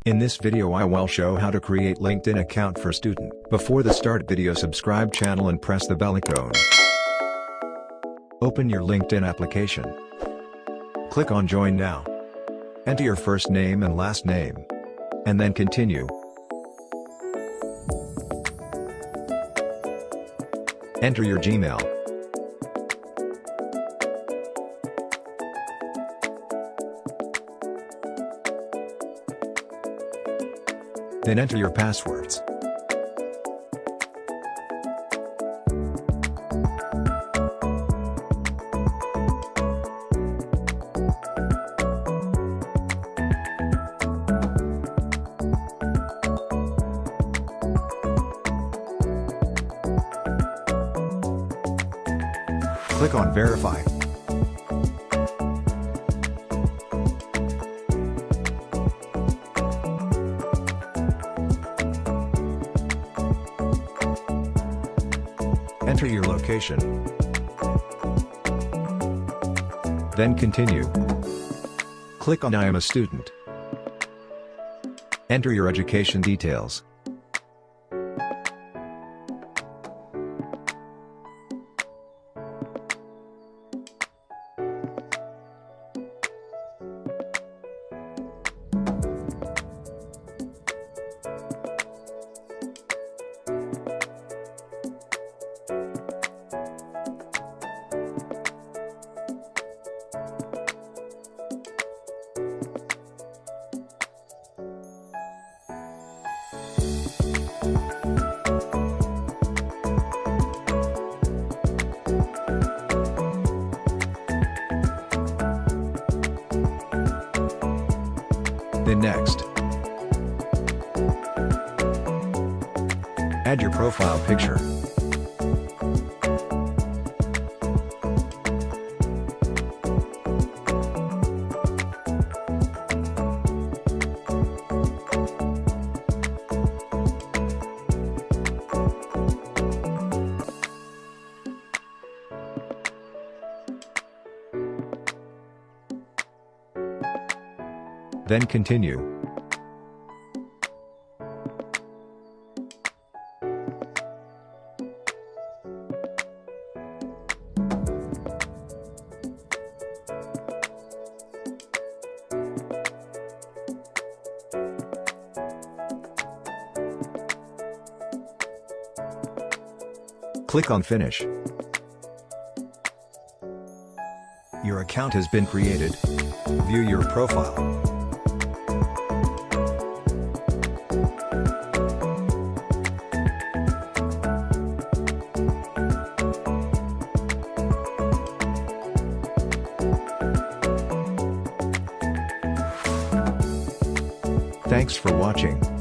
In this video I will show how to create LinkedIn account for student. Before the start video, subscribe channel and press the bell icon. Open your LinkedIn application. Click on join now. Enter your first name and last name. And then continue. Enter your Gmail. Then enter your passwords. Click on Verify. Enter your location. Then continue. Click on I am a student. Enter your education details. Then next, add your profile picture. Then continue. Click on Finish. Your account has been created. View your profile. Thanks for watching.